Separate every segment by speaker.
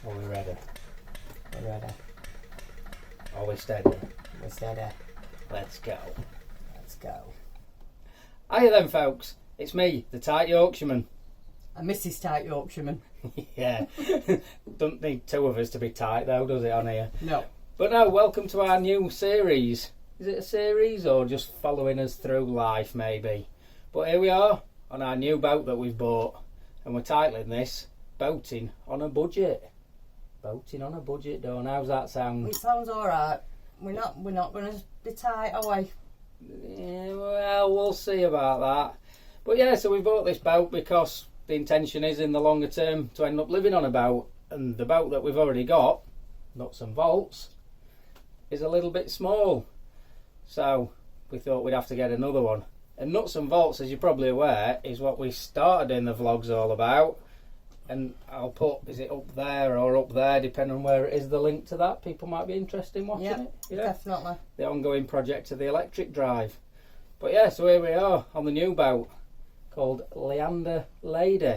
Speaker 1: Are we ready? We're ready. Are we steady? We're steady. Let's go. Let's go. Hiya then, folks. It's me, the Tight Yorkshireman.
Speaker 2: And Mrs. Tight Yorkshireman.
Speaker 1: Yeah. Don't need two of us to be tight though, does it, on here?
Speaker 2: No.
Speaker 1: But no, welcome to our new series. Is it a series or just following us through life, maybe? But here we are on our new boat that we've bought. And we're titling this, Boating on a Budget. Boating on a budget, Dawn. How's that sound?
Speaker 2: It sounds alright. We're not going to be tight, are we?
Speaker 1: Yeah, well, we'll see about that. But yeah, so we bought this boat because the intention is in the longer term to end up living on a boat. And the boat that we've already got, nuts and bolts, is a little bit small. So we thought we'd have to get another one. And nuts and bolts, as you're probably aware, is what we started in the vlogs all about. And I'll put, is it up there or up there, depending on where it is, the link to that. People might be interested in watching it. Yeah,
Speaker 2: definitely.
Speaker 1: The ongoing project of the electric drive. But yeah, so here we are on the new boat called Lyada Lady.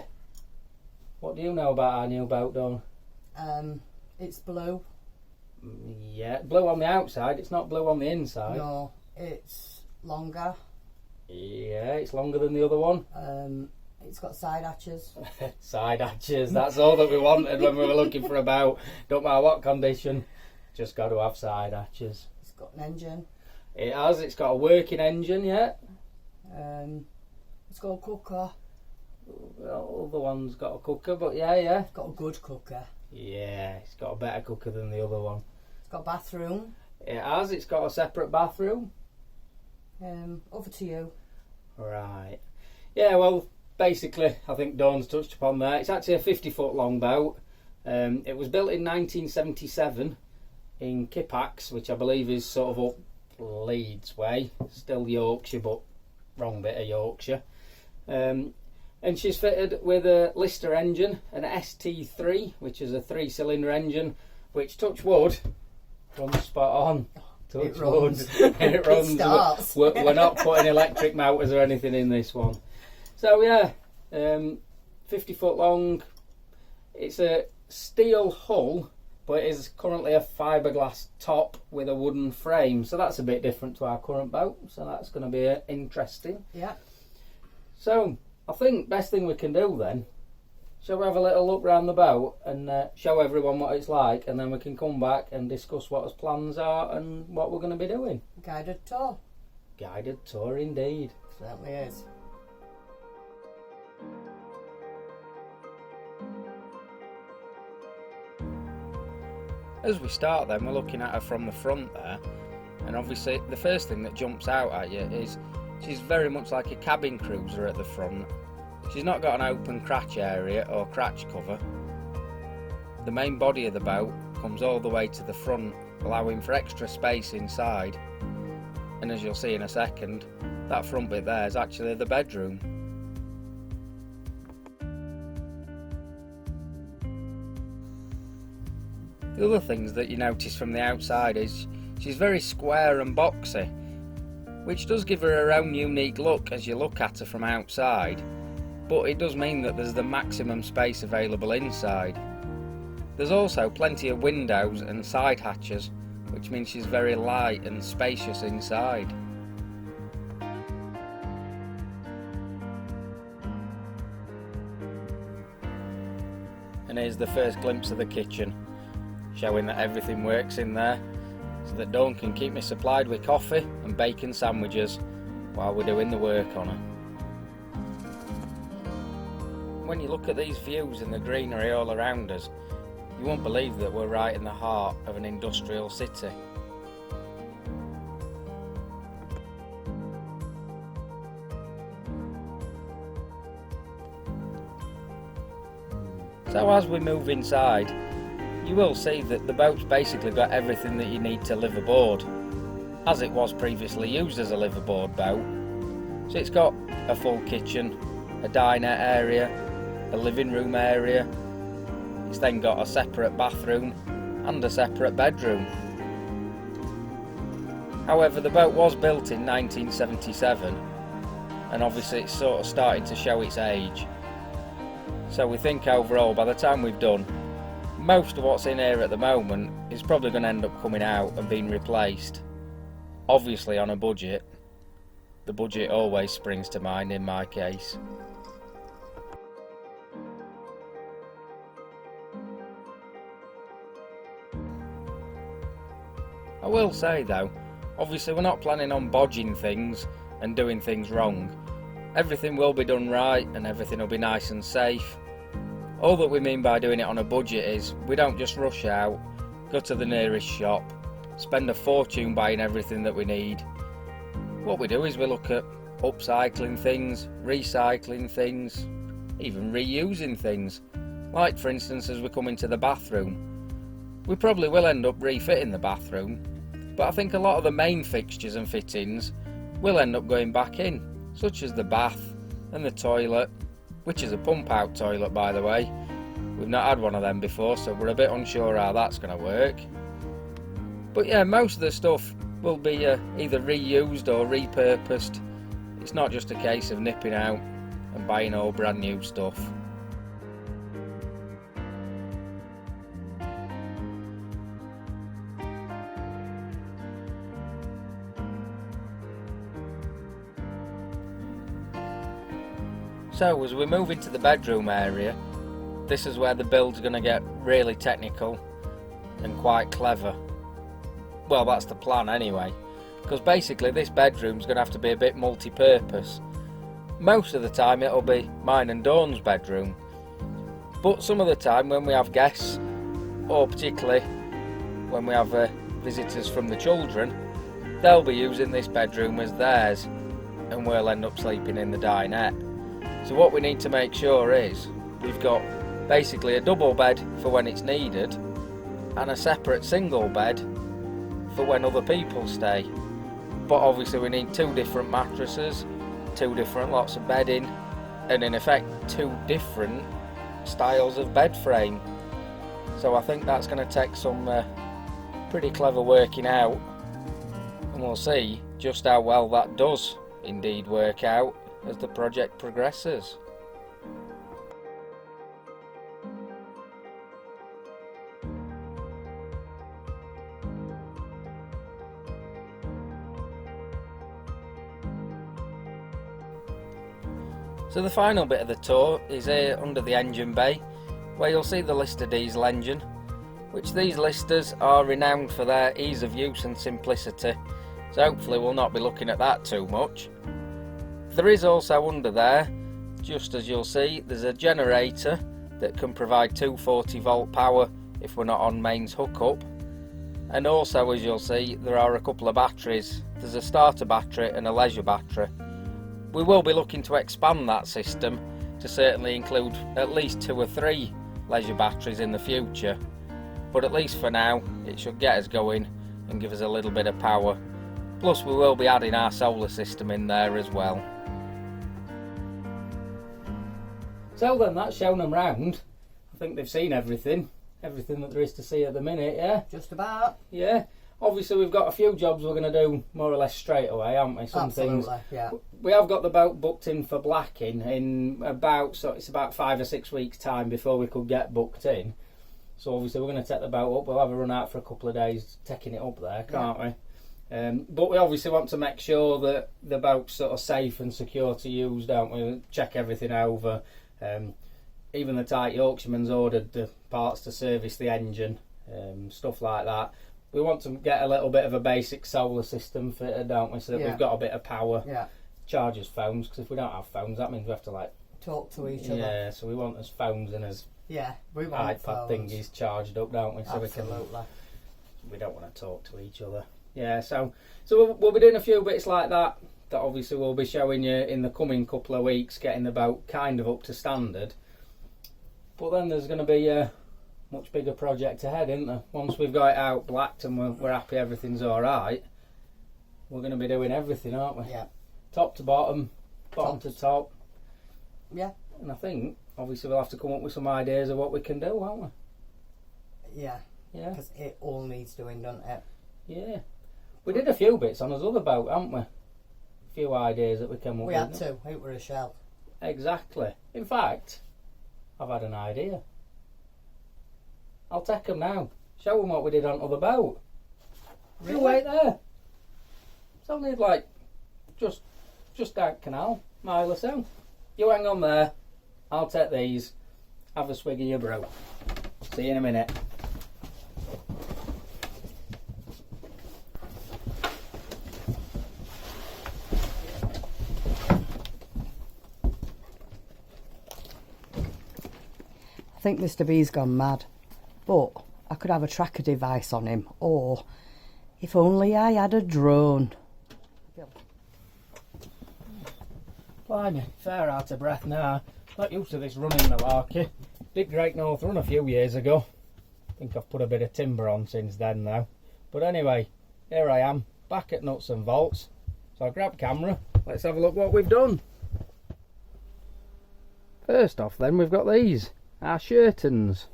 Speaker 1: What do you know about our new boat, Dawn?
Speaker 2: It's blue.
Speaker 1: Yeah, blue on the outside. It's not blue on the inside.
Speaker 2: No, it's longer.
Speaker 1: Yeah, it's longer than the other one.
Speaker 2: It's got side hatches.
Speaker 1: Side hatches, that's all that we wanted when we were looking for a boat. Don't matter what condition, just got to have side hatches.
Speaker 2: It's got an engine.
Speaker 1: It has, it's got a working engine, yeah.
Speaker 2: It's got a cooker.
Speaker 1: Well, the other one's got a cooker, but yeah.
Speaker 2: It's got a good cooker.
Speaker 1: Yeah, it's got a better cooker than the other one.
Speaker 2: It's got a bathroom.
Speaker 1: It has, it's got a separate bathroom.
Speaker 2: Over to you.
Speaker 1: Right. Yeah, well, basically, I think Dawn's touched upon there. It's actually a 50-foot long boat. It was built in 1977 in Kippax, which I believe is sort of up Leeds way. Still Yorkshire, but wrong bit of Yorkshire. And she's fitted with a Lister engine, an ST3, which is a 3-cylinder engine, which, touch wood, runs spot on.
Speaker 2: It runs.
Speaker 1: It runs.
Speaker 2: It starts.
Speaker 1: We're not putting electric motors or anything in this one. So yeah, 50 foot long. It's a steel hull, but it is currently a fiberglass top with a wooden frame. So that's a bit different to our current boat. So that's going to be interesting.
Speaker 2: Yeah.
Speaker 1: So I think best thing we can do then, shall we have a little look round the boat and show everyone what it's like, and then we can come back and discuss what our plans are and what we're going to be doing.
Speaker 2: Guided tour.
Speaker 1: Guided tour indeed.
Speaker 2: Certainly is.
Speaker 1: As we start then, we're looking at her from the front there, and obviously the first thing that jumps out at you is she's very much like a cabin cruiser at the front. She's not got an open cratch area or cratch cover. The main body of the boat comes all the way to the front, allowing for extra space inside. And as you'll see in a second, that front bit there is actually the bedroom. The other things that you notice from the outside is she's very square and boxy, which does give her her own unique look as you look at her from outside. But it does mean that there's the maximum space available inside. There's also plenty of windows and side hatches, which means she's very light and spacious inside. And here's the first glimpse of the kitchen, showing that everything works in there, so that Dawn can keep me supplied with coffee and bacon sandwiches while we're doing the work on her. When you look at these views and the greenery all around us, you won't believe that we're right in the heart of an industrial city. So as we move inside, you will see that the boat's basically got everything that you need to live aboard, as it was previously used as a liveaboard boat. So it's got a full kitchen, a diner area, a living room area. It's then got a separate bathroom and a separate bedroom. However, the boat was built in 1977, and obviously it's sort of starting to show its age. So we think overall, by the time we've done, most of what's in here at the moment is probably going to end up coming out and being replaced. Obviously on a budget. The budget always springs to mind in my case. I will say though, obviously we're not planning on bodging things and doing things wrong. Everything will be done right and everything will be nice and safe. All that we mean by doing it on a budget is we don't just rush out, go to the nearest shop, spend a fortune buying everything that we need. What we do is we look at upcycling things, recycling things, even reusing things. Like for instance, as we come into the bathroom, we probably will end up refitting the bathroom, but I think a lot of the main fixtures and fittings will end up going back in, such as the bath and the toilet, which is a pump out toilet by the way. We've not had one of them before, so we're a bit unsure how that's going to work. But yeah, most of the stuff will be either reused or repurposed. It's not just a case of nipping out and buying all brand new stuff. So as we move into the bedroom area, this is where the build's going to get really technical and quite clever. Well, that's the plan anyway, because basically this bedroom's going to have to be a bit multi-purpose. Most of the time it'll be mine and Dawn's bedroom, but some of the time when we have guests, or particularly when we have visitors from the children, they'll be using this bedroom as theirs and we'll end up sleeping in the dinette. So what we need to make sure is we've got basically a double bed for when it's needed and a separate single bed for when other people stay. But obviously we need two different mattresses, two different lots of bedding, and in effect two different styles of bed frame. So I think that's going to take some pretty clever working out, and we'll see just how well that does indeed work out as the project progresses. So the final bit of the tour is here under the engine bay, where you'll see the Lister diesel engine, which these Listers are renowned for their ease of use and simplicity, so hopefully we'll not be looking at that too much. There is also under there, just as you'll see, there's a generator that can provide 240 volt power if we're not on mains hookup, and also as you'll see there are a couple of batteries. There's a starter battery and a leisure battery. We will be looking to expand that system to certainly include at least 2 or 3 leisure batteries in the future, but at least for now it should get us going and give us a little bit of power. Plus we will be adding our solar system in there as well. So then, that's shown them round. I think they've seen everything that there is to see at the minute, yeah?
Speaker 2: Just about.
Speaker 1: Yeah. Obviously we've got a few jobs we're going to do more or less straight away, haven't we? Some
Speaker 2: Absolutely,
Speaker 1: things.
Speaker 2: yeah.
Speaker 1: We have got the boat booked in for blacking in about 5 or 6 weeks time before we could get booked in. So obviously we're going to take the boat up. We'll have a run out for a couple of days taking it up there, can't we? But we obviously want to make sure that the boat's sort of safe and secure to use, don't we? Check everything over. Even the Tight Yorkshireman's ordered the parts to service the engine, stuff like that. We want to get a little bit of a basic solar system fitted, don't we? So that we've got a bit of power.
Speaker 2: Yeah.
Speaker 1: Charge us phones, because if we don't have phones, that means we have to
Speaker 2: talk to each other.
Speaker 1: Yeah, so we want us phones and as
Speaker 2: we want
Speaker 1: iPad
Speaker 2: phones.
Speaker 1: thingies charged up, don't we? So
Speaker 2: Absolutely.
Speaker 1: we don't want to talk to each other. Yeah, so we'll be doing a few bits like that obviously we'll be showing you in the coming couple of weeks, getting the boat kind of up to standard. But then there's going to be a much bigger project ahead, isn't there? Once we've got it out blacked and we're happy everything's alright, we're going to be doing everything, aren't we?
Speaker 2: Yeah.
Speaker 1: Top to bottom, bottom to top.
Speaker 2: Yeah.
Speaker 1: And I think obviously we'll have to come up with some ideas of what we can do, won't we?
Speaker 2: Yeah.
Speaker 1: Yeah.
Speaker 2: Because it all needs doing, doesn't it?
Speaker 1: Yeah. We did a few bits on his other boat, haven't we? A few ideas that we came up with.
Speaker 2: We had to. It were a shell.
Speaker 1: Exactly. In fact, I've had an idea. I'll take them now. Show them what we did on the boat.
Speaker 2: Really?
Speaker 1: You wait there. It's only like just down canal, mile or so. You hang on there. I'll take these. Have a swig of your brew. See you in a minute.
Speaker 2: I think Mr. B's gone mad, but I could have a tracker device on him, or if only I had a drone.
Speaker 1: Blimey, fair out of breath now. Not used to this running malarkey. Did Great North Run a few years ago. I think I've put a bit of timber on since then now. But anyway, here I am, back at Nuts and Bolts. So I grab camera, let's have a look what we've done. First off then, we've got these, our shirtons.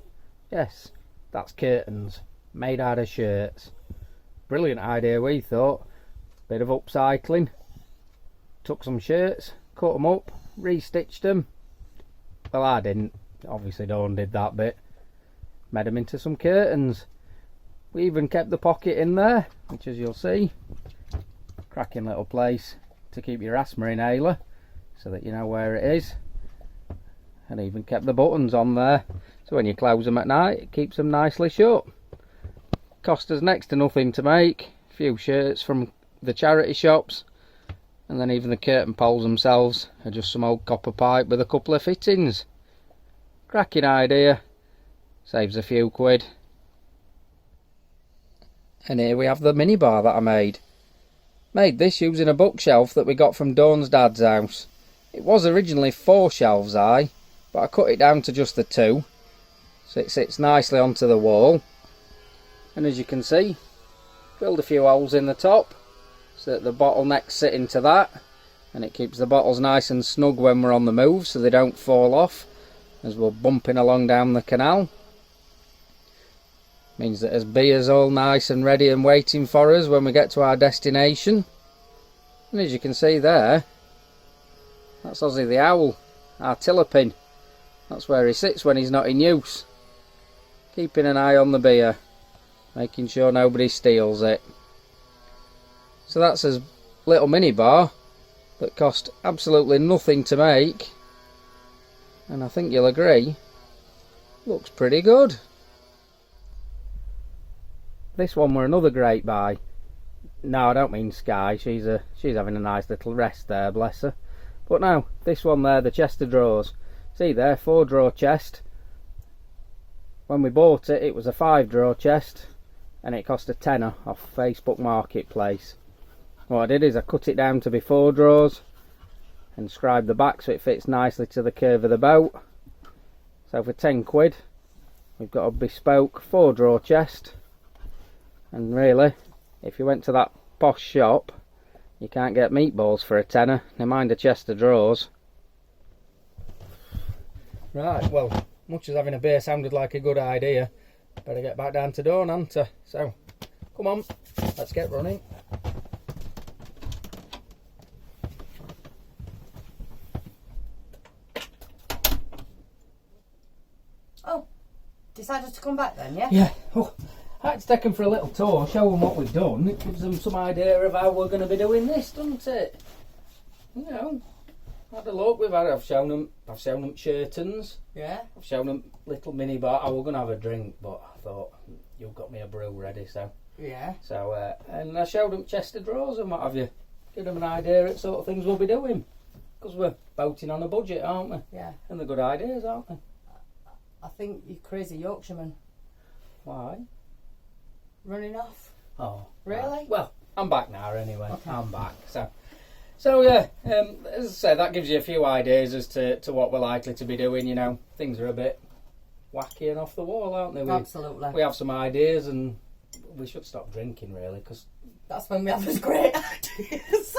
Speaker 1: Yes, that's curtains, made out of shirts. Brilliant idea, we thought. Bit of upcycling. Took some shirts, cut them up, restitched them. Well, I didn't. Obviously Dawn did that bit. Made them into some curtains. We even kept the pocket in there, which as you'll see, cracking little place to keep your asthma inhaler so that you know where it is. And even kept the buttons on there, so when you close them at night it keeps them nicely shut. Cost us next to nothing to make. A few shirts from the charity shops, and then even the curtain poles themselves are just some old copper pipe with a couple of fittings. Cracking idea, saves a few quid. And here we have the minibar that I made. Made this using a bookshelf that we got from Dawn's dad's house. It was originally 4 shelves high, but I cut it down to just the 2, so it sits nicely onto the wall. And as you can see, drilled a few holes in the top so that the bottlenecks sit into that, and it keeps the bottles nice and snug when we're on the move so they don't fall off as we're bumping along down the canal. Means that there's beers all nice and ready and waiting for us when we get to our destination. And as you can see there, that's Ozzy the owl, our tiller pin. That's where he sits when he's not in use. Keeping an eye on the beer, making sure nobody steals it. So that's a little mini bar that cost absolutely nothing to make, and I think you'll agree, looks pretty good. This one were another great buy. No, I don't mean Sky, she's having a nice little rest there, bless her. But now, this one there, the chest of drawers. See there, 4-drawer chest. When we bought it, it was a 5-drawer chest, and it cost a tenner off Facebook Marketplace. What I did is I cut it down to be 4 drawers and scribed the back so it fits nicely to the curve of the boat. So for 10 quid, we've got a bespoke 4-drawer chest. And really, if you went to that posh shop, you can't get meatballs for a tenner, never mind a chest of drawers. Right, well, much as having a beer sounded like a good idea, better get back down to Dawn, haven't I? So, come on, let's get running.
Speaker 2: Oh, decided to come back then, yeah?
Speaker 1: Yeah, oh, I had to take them for a little tour, show them what we've done. It gives them some idea of how we're going to be doing this, doesn't it? You know, had a look. I've shown them shirtons.
Speaker 2: Yeah.
Speaker 1: I've shown them little mini bar. I was going to have a drink, but I thought you've got me a brew ready, so.
Speaker 2: Yeah.
Speaker 1: So, and I showed them chest of drawers and what have you. Give them an idea of the sort of things we'll be doing, because we're boating on a budget, aren't we?
Speaker 2: Yeah.
Speaker 1: And they're good ideas, aren't they?
Speaker 2: I think you're crazy Yorkshireman.
Speaker 1: Why?
Speaker 2: Running off.
Speaker 1: Oh,
Speaker 2: Really?
Speaker 1: Right. Well, I'm back now anyway.
Speaker 2: Okay.
Speaker 1: I'm back. So yeah, as I say, that gives you a few ideas as to what we're likely to be doing. You know, things are a bit wacky and off the wall, aren't they?
Speaker 2: Absolutely.
Speaker 1: We have some ideas, and we should stop drinking really, because
Speaker 2: that's when we have those great ideas.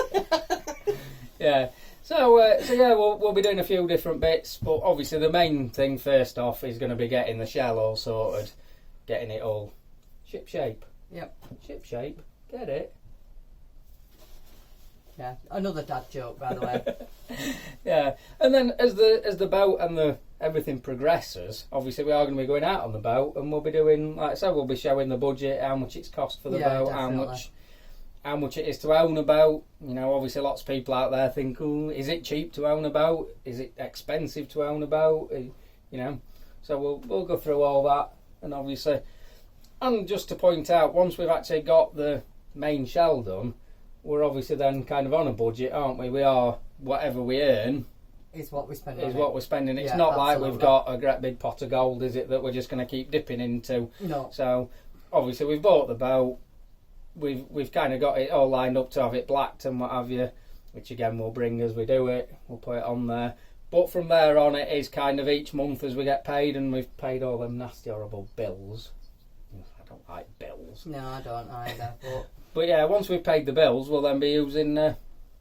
Speaker 1: yeah. So yeah, we'll be doing a few different bits, but obviously the main thing first off is going to be getting the shell all sorted, getting it all ship shape.
Speaker 2: Yep.
Speaker 1: Ship shape. Get it?
Speaker 2: Yeah, another dad joke, by the way.
Speaker 1: Yeah, and then as the boat and the everything progresses, obviously we are going to be going out on the boat, and we'll be doing, like I said, we'll be showing the budget, how much it's cost for the boat,
Speaker 2: definitely.
Speaker 1: how much it is to own a boat. You know, obviously lots of people out there think, oh, is it cheap to own a boat? Is it expensive to own a boat? You know, so we'll go through all that, and obviously, and just to point out, once we've actually got the main shell done, we're obviously then kind of on a budget, aren't we? We are, whatever we earn
Speaker 2: is what we spend.
Speaker 1: Is what we're spending. It's
Speaker 2: Yeah,
Speaker 1: not
Speaker 2: absolutely.
Speaker 1: like we've got a great big pot of gold, is it, that we're just going to keep dipping into?
Speaker 2: No.
Speaker 1: So obviously we've bought the boat. We've kind of got it all lined up to have it blacked and what have you, which again we'll bring as we do it. We'll put it on there. But from there on, it is kind of each month as we get paid, and we've paid all them nasty horrible bills. I don't like bills.
Speaker 2: No, I don't either.
Speaker 1: But yeah, once we've paid the bills, we'll then be using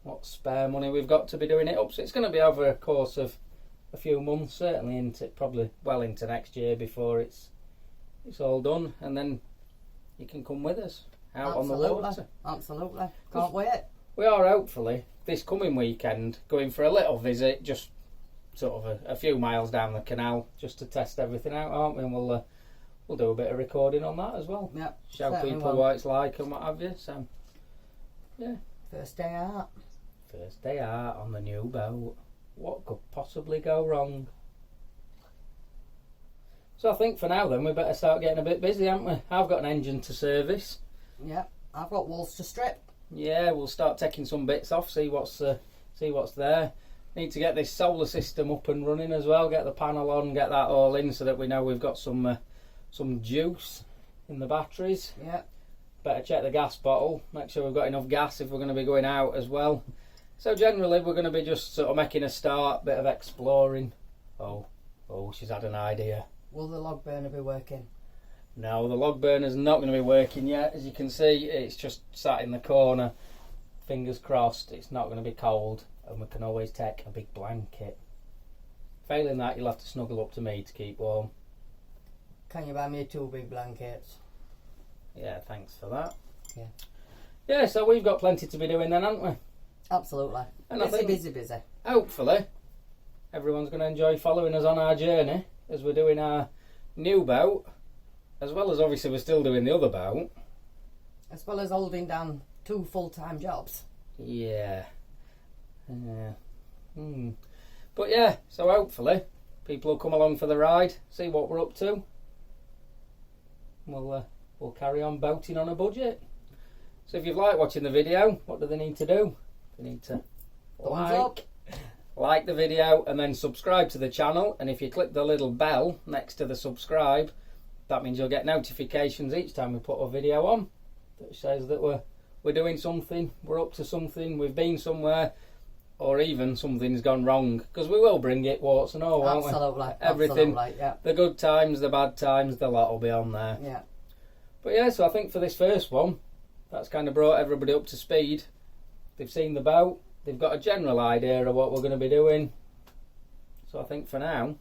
Speaker 1: what spare money we've got to be doing it up. So it's going to be over a course of a few months, certainly probably well into next year before it's all done, and then you can come with us out on the water.
Speaker 2: Absolutely, can't wait.
Speaker 1: We are hopefully this coming weekend going for a little visit, just sort of a few miles down the canal, just to test everything out, aren't we? And we'll do a bit of recording on that as well.
Speaker 2: Yeah,
Speaker 1: show people what it's like and what have you. So yeah,
Speaker 2: first day out.
Speaker 1: First day out on the new boat. What could possibly go wrong? So I think for now then we better start getting a bit busy, haven't we? I've got an engine to service.
Speaker 2: Yeah, I've got walls to strip.
Speaker 1: Yeah, we'll start taking some bits off, see what's there. Need to get this solar system up and running as well. Get the panel on, get that all in, so that we know we've got some juice in the batteries.
Speaker 2: Yeah.
Speaker 1: Better check the gas bottle. Make sure we've got enough gas if we're going to be going out as well. So generally, we're going to be just sort of making a start, bit of exploring. Oh, she's had an idea.
Speaker 2: Will the log burner be working?
Speaker 1: No, the log burner's not going to be working yet. As you can see, it's just sat in the corner. Fingers crossed, it's not going to be cold, and we can always take a big blanket. Failing that, you'll have to snuggle up to me to keep warm.
Speaker 2: Can you buy me 2 big blankets?
Speaker 1: Yeah, thanks for that.
Speaker 2: Yeah.
Speaker 1: Yeah, so we've got plenty to be doing then, haven't we?
Speaker 2: Absolutely.
Speaker 1: And I think,
Speaker 2: busy.
Speaker 1: hopefully, everyone's going to enjoy following us on our journey as we're doing our new boat, as well as obviously we're still doing the other boat.
Speaker 2: As well as holding down 2 full-time jobs.
Speaker 1: Yeah. But yeah, so hopefully people will come along for the ride, see what we're up to. We'll carry on boating on a budget. So if you've liked watching the video, what do they need to do? They need to like the video and then subscribe to the channel. And if you click the little bell next to the subscribe, that means you'll get notifications each time we put a video on that says that we're doing something, we're up to something, we've been somewhere, or even something's gone wrong, because we will bring it warts and all, won't we? Everything,
Speaker 2: yeah.
Speaker 1: the good times, the bad times, the lot will be on there.
Speaker 2: Yeah.
Speaker 1: But yeah, so I think for this first one, that's kind of brought everybody up to speed. They've seen the boat, they've got a general idea of what we're going to be doing. So I think for now,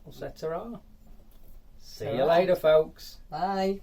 Speaker 1: we'll set her on. See you later, folks.
Speaker 2: Bye.